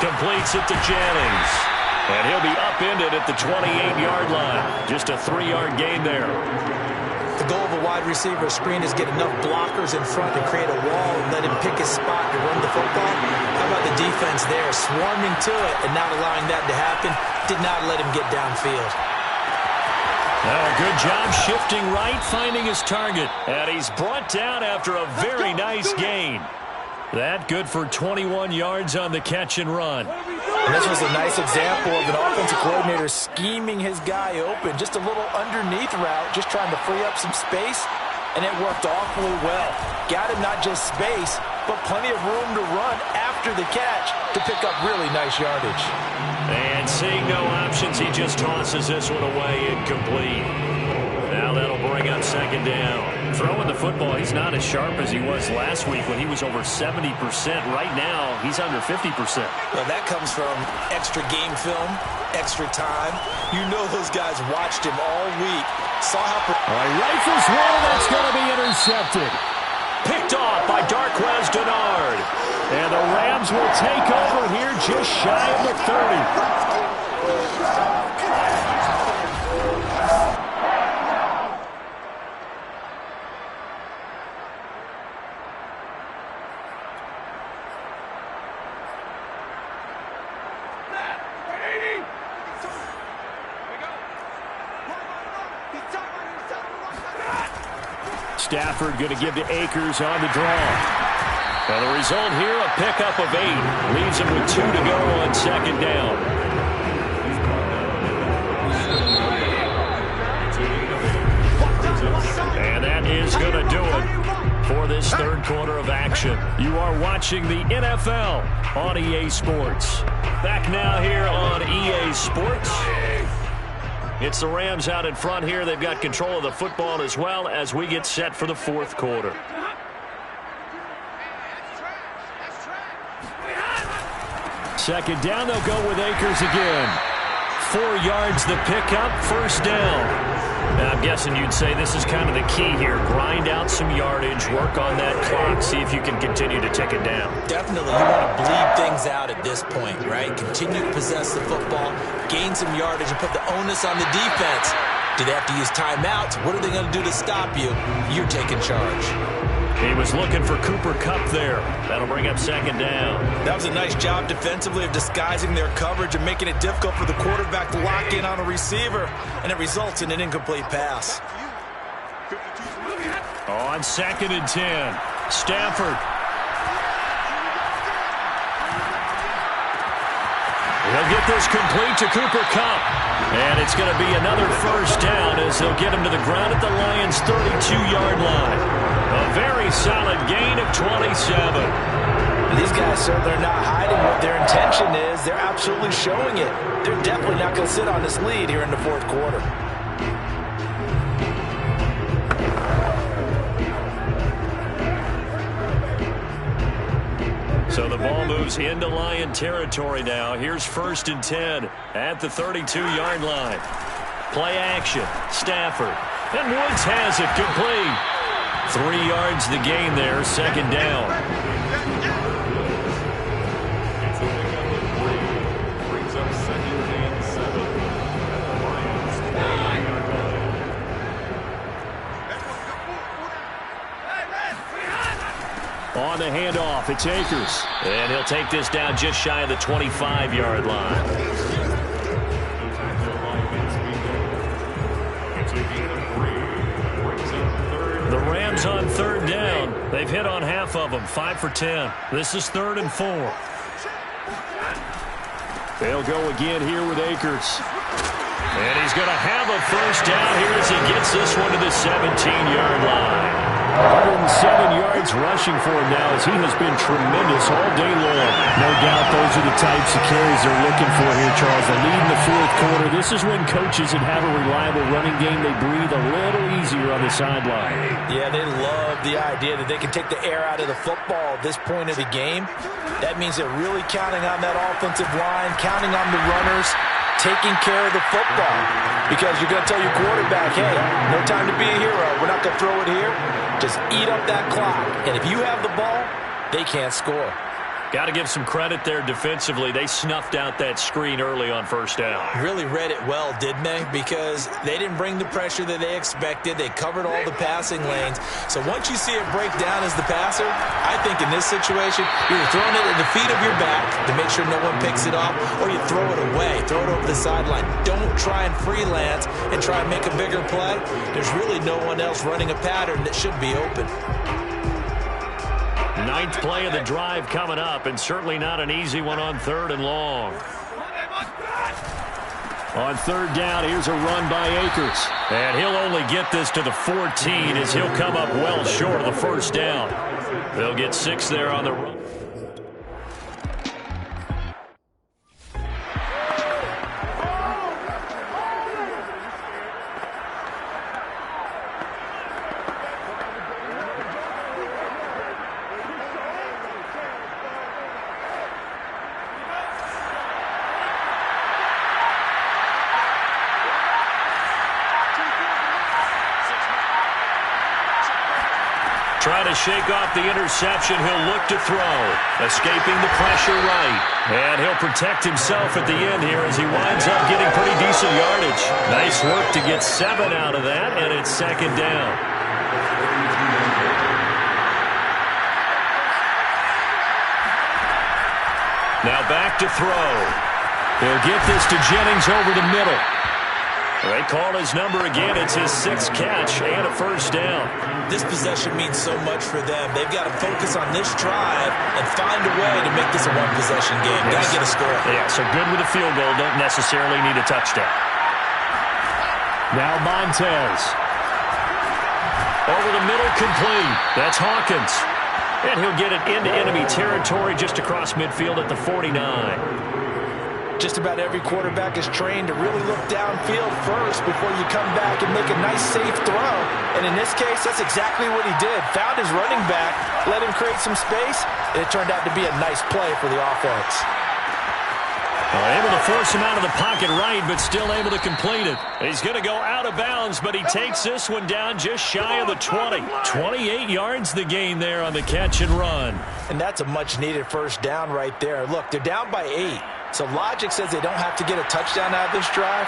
Completes it to Jennings. And he'll be upended at the 28-yard line. Just a 3-yard gain there. The goal of a wide receiver screen is get enough blockers in front to create a wall and let him pick his spot to run the football. How about the defense there, swarming to it and not allowing that to happen? Did not let him get downfield. Now a good job shifting right, finding his target. And he's brought down after a very nice gain. That good for 21 yards on the catch and run. And this was a nice example of an offensive coordinator scheming his guy open. Just a little underneath route, just trying to free up some space, and it worked awfully well. Got him not just space, but plenty of room to run after the catch to pick up really nice yardage. And seeing no options, he just tosses this one away incomplete. Now that'll bring up 2nd down. Throwing the football, he's not as sharp as he was last week when he was over 70%. Right now, he's under 50%. Well, that comes from extra game film, extra time. You know those guys watched him all week. Saw how... Rifles one, that's going to be intercepted. Picked off by Darquez Denard. And the Rams will take over here just shy of the 30. Stafford going to give to Akers on the draw. And the result here, a pickup of 8. Leaves him with 2 to go on 2nd down. And that is going to do it for this 3rd quarter of action. You are watching the NFL on EA Sports. Back now here on EA Sports. It's the Rams out in front here. They've got control of the football as well as we get set for the 4th quarter. Second down, they'll go with Akers again. 4 yards the pickup, 1st down. Now, I'm guessing you'd say this is kind of the key here. Grind out some yardage, work on that clock, see if you can continue to tick it down. Definitely. You want to bleed things out at this point, right? Continue to possess the football, gain some yardage, and put the onus on the defense. Do they have to use timeouts? What are they going to do to stop you? You're taking charge. He was looking for Cooper Kupp there. That'll bring up 2nd down. That was a nice job defensively of disguising their coverage and making it difficult for the quarterback to lock in on a receiver, and it results in an incomplete pass. On 2nd and 10, Stafford. He'll get this complete to Cooper Kupp. And it's going to be another 1st down as they'll get him to the ground at the Lions' 32-yard line. A very solid gain of 27. These guys certainly are not hiding what their intention is. They're absolutely showing it. They're definitely not going to sit on this lead here in the fourth quarter. So the ball moves into Lion territory now. Here's 1st and 10 at the 32-yard line. Play action. Stafford. And Woods has it complete. 3 yards the gain there. 2nd down. On the handoff, it's Akers. And he'll take this down just shy of the 25-yard line. The Rams on 3rd down. They've hit on half of them, 5 for 10. This is 3rd and 4. They'll go again here with Akers. And he's going to have a 1st down here as he gets this one to the 17-yard line. 107 yards rushing for him now as he has been tremendous all day long. No doubt those are the types of carries they're looking for here, Charles. The lead in the fourth quarter. This is when coaches that have a reliable running game, they breathe a little easier on the sideline. Yeah, they love the idea that they can take the air out of the football at this point of the game. That means they're really counting on that offensive line, counting on the runners, taking care of the football. Because you're going to tell your quarterback, hey, no time to be a hero. We're not going to throw it here. Just eat up that clock. And if you have the ball, they can't score. Got to give some credit there defensively. They snuffed out that screen early on 1st down. Really read it well, didn't they? Because they didn't bring the pressure that they expected. They covered all the passing lanes. So once you see it break down as the passer, I think in this situation, you're throwing it at the feet of your back to make sure no one picks it up, or you throw it away, throw it over the sideline. Don't try and freelance and try and make a bigger play. There's really no one else running a pattern that should be open. 9th play of the drive coming up, and certainly not an easy one on 3rd and long. On 3rd down, here's a run by Akers. And he'll only get this to the 14 as he'll come up well short of the 1st down. They'll get 6 there on the run. Trying to shake off the interception. He'll look to throw. Escaping the pressure right. And he'll protect himself at the end here as he winds up getting pretty decent yardage. Nice work to get 7 out of that, and it's 2nd down. Now back to throw. He'll get this to Jennings over the middle. They call his number again. It's his 6th catch and a 1st down. This possession means so much for them. They've got to focus on this drive and find a way to make this a one-possession game. Got to get a score. Yeah, so good with a field goal. Don't necessarily need a touchdown. Now Montez. Over the middle, complete. That's Hawkins. And he'll get it into enemy territory just across midfield at the 49. Just about every quarterback is trained to really look downfield first before you come back and make a nice, safe throw. And in this case, that's exactly what he did. Found his running back, let him create some space, and it turned out to be a nice play for the offense. Able to force him out of the pocket right, but still able to complete it. He's going to go out of bounds, but he takes this one down just shy of the 20. 28 yards the gain there on the catch and run. And that's a much-needed 1st down right there. Look, they're down by 8. So logic says they don't have to get a touchdown out of this drive.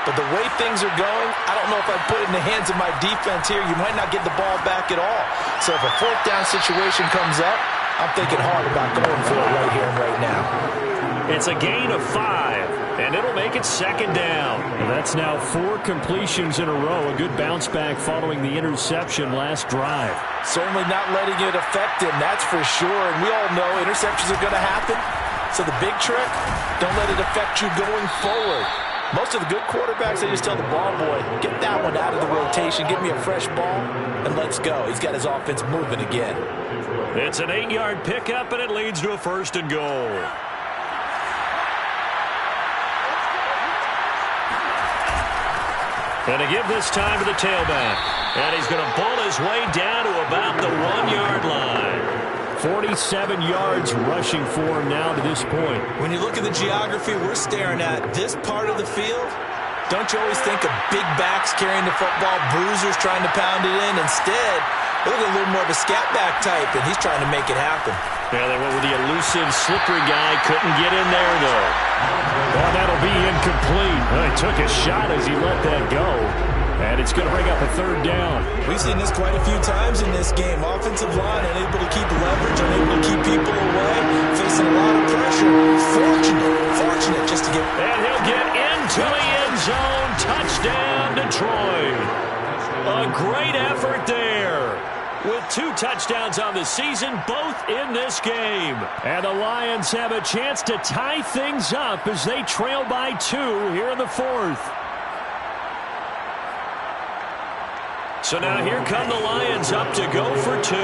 But the way things are going, I don't know if I'd put it in the hands of my defense here. You might not get the ball back at all. So if a 4th down situation comes up, I'm thinking hard about going for it right here and right now. It's a gain of 5, and it'll make it 2nd down. And that's now 4 completions in a row. A good bounce back following the interception last drive. Certainly not letting it affect him, that's for sure. And we all know interceptions are going to happen. So the big trick, don't let it affect you going forward. Most of the good quarterbacks, they just tell the ball boy, get that one out of the rotation, give me a fresh ball, and let's go. He's got his offense moving again. It's an 8-yard pickup, and it leads to a 1st and goal. And to give this time to the tailback. And he's going to bull his way down to about the 1-yard line. 47 yards rushing for him now to this point. When you look at the geography we're staring at, this part of the field, don't you always think of big backs carrying the football, bruisers trying to pound it in? Instead, look at a little more of a scat back type, and he's trying to make it happen. Yeah, they went with the elusive, slippery guy. Couldn't get in there, though. Well, that'll be incomplete. Well, he took a shot as he let that go. And it's going to bring up a 3rd down. We've seen this quite a few times in this game. Offensive line unable to keep leverage, unable to keep people away, facing a lot of pressure. Fortunate just to get... And he'll get into the end zone. Touchdown, Detroit. A great effort there. With 2 touchdowns on the season, both in this game. And the Lions have a chance to tie things up as they trail by 2 here in the 4th. So now here come the Lions up to go for 2.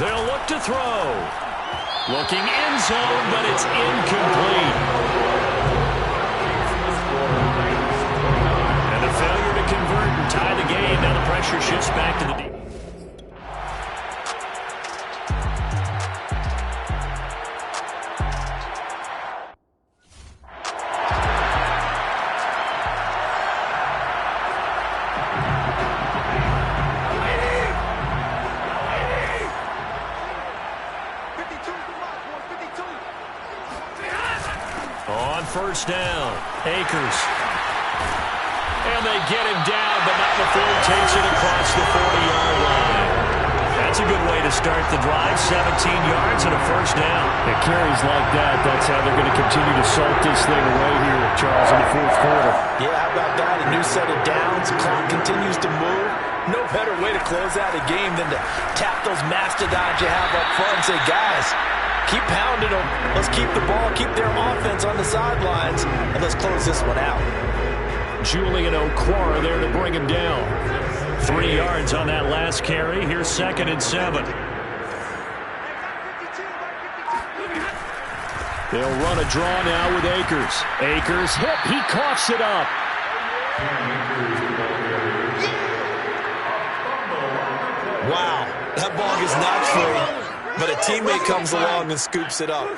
They'll look to throw. Looking end zone, but it's incomplete. And a failure to convert and tie the game. Now the pressure shifts back to the defense. First down, Akers. And they get him down, but not before he takes it across the 40-yard line. That's a good way to start the drive, 17 yards and a first down. It carries like that. That's how they're going to continue to salt this thing away here, Charles, in the 4th quarter. Yeah, how about that? A new set of downs. The clock continues to move. No better way to close out a game than to tap those mastodons you have up front and say, guys, keep pounding them. Let's keep the ball, keep their offense on the sidelines, and let's close this one out. Julian Okwara there to bring him down. 3 yards on that last carry. Here's 2nd and 7. They'll run a draw now with Akers. Akers hit. He coughs it up. Wow, that ball is not free. But a teammate comes along and scoops it up.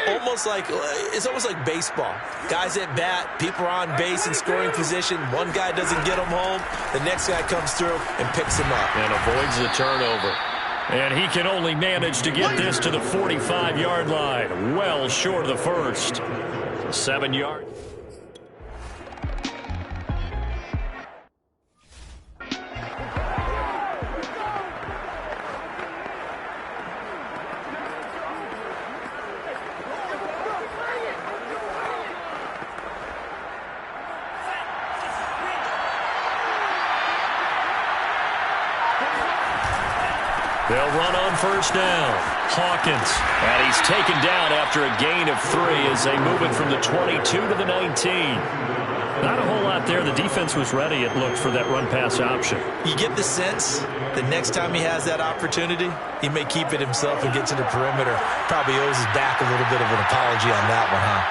It's almost like baseball. Guys at bat, people are on base in scoring position. One guy doesn't get them home. The next guy comes through and picks him up. And avoids the turnover. And he can only manage to get this to the 45-yard line. Well short of the first. 7 yards. They'll run on first down. Hawkins. And he's taken down after a gain of 3 as they move it from the 22 to the 19. Not a whole lot there. The defense was ready, it looked, for that run-pass option. You get the sense that next time he has that opportunity, he may keep it himself and get to the perimeter. Probably owes his back a little bit of an apology on that one, huh?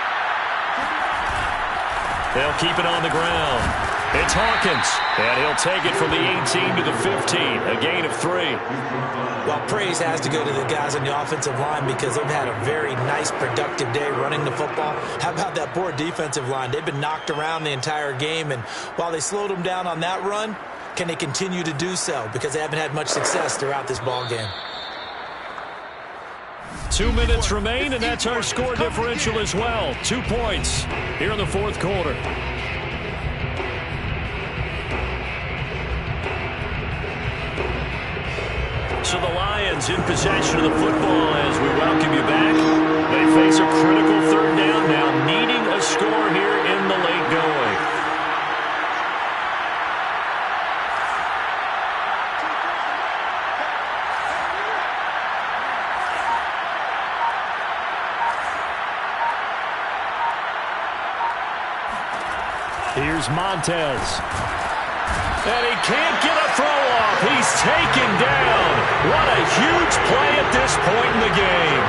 They'll keep it on the ground. It's Hawkins, and he'll take it from the 18 to the 15, a gain of 3. Well, praise has to go to the guys on the offensive line because they've had a very nice, productive day running the football. How about that poor defensive line? They've been knocked around the entire game, and while they slowed them down on that run, can they continue to do so? Because they haven't had much success throughout this ball game. 2 minutes remain, and that's our score differential as well. 2 points here in the 4th quarter. So the Lions in possession of the football as we welcome you back. They face a critical 3rd down now, needing a score here in the late going. Here's Montez. And he can't get a throw off. He's taken down. What a huge play at this point in the game.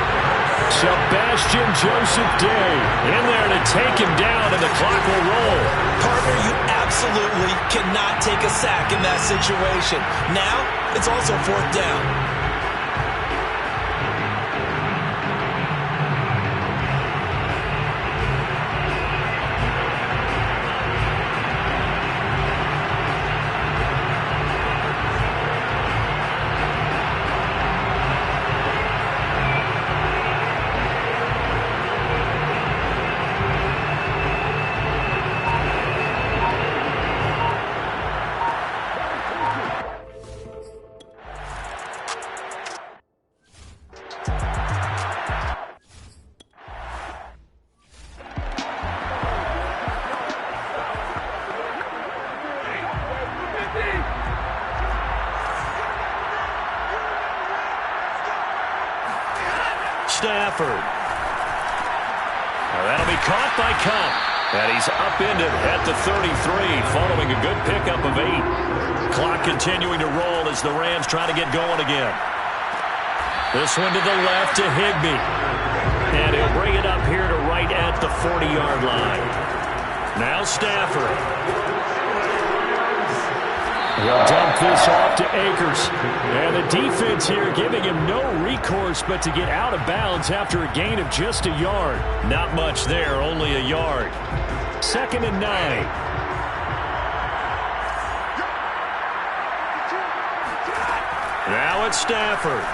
Sebastian Joseph Day in there to take him down, and the clock will roll. Partner, you absolutely cannot take a sack in that situation. Now, it's also 4th down. Stafford. Now that'll be caught by Cup. And he's upended at the 33 following a good pickup of 8. Clock continuing to roll as the Rams try to get going again. This one to the left to Higbee. And he'll bring it up here to right at the 40-yard line. Now Stafford. He'll dump this off to Akers. And the defense here giving him no recourse but to get out of bounds after a gain of just a yard. Not much there, only a yard. 2nd and 9. Now it's Stafford.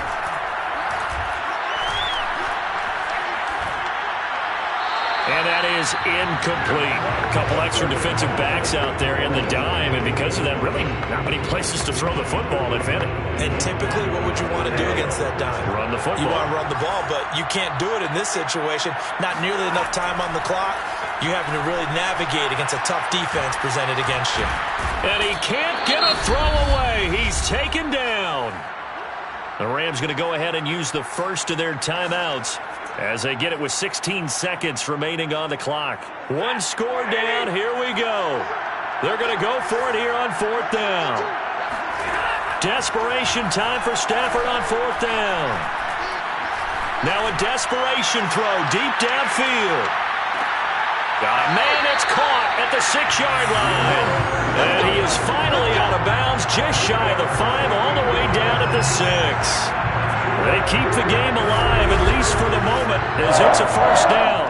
And that is incomplete. A couple extra defensive backs out there in the dime, and because of that, really not many places to throw the football, if any. And typically, what would you want to do against that dime? Run the football. You want to run the ball, but you can't do it in this situation. Not nearly enough time on the clock. You having to really navigate against a tough defense presented against you. And he can't get a throw away. He's taken down. The Rams going to go ahead and use the first of their timeouts as they get it with 16 seconds remaining on the clock. One score down. Here we go. They're going to go for it here on 4th down. Desperation time for Stafford on 4th down. Now a desperation throw deep downfield. Got a man that's caught at the 6-yard line. And he is finally out of bounds, just shy of the 5, all the way down at the 6. They keep the game alive, at least for the moment, as it's a 1st down.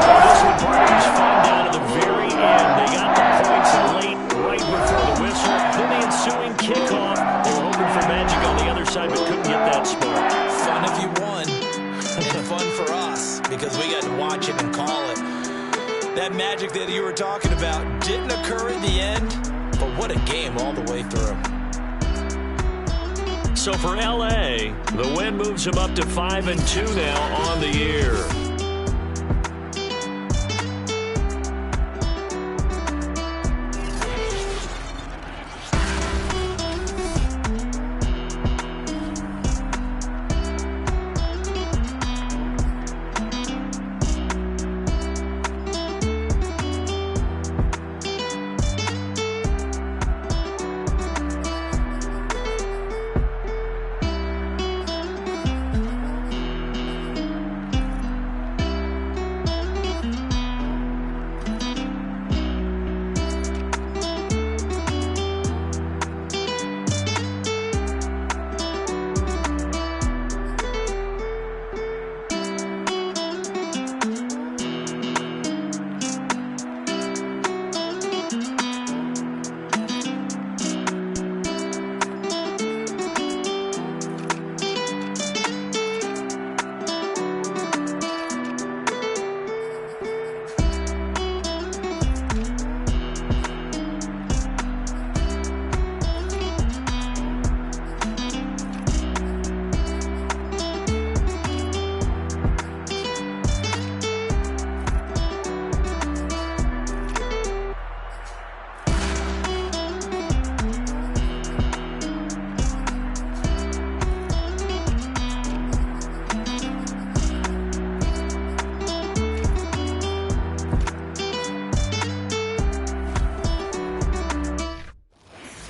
This one just fun down to the very end. They got the points late, right before the whistle. Then the ensuing kickoff. They were hoping for magic on the other side, but couldn't get that spark. Fun if you won, and fun for us, because we got to watch it and call it. That magic that you were talking about didn't occur at the end, but what a game all the way through. So for LA, the win moves them up to 5-2 now on the year.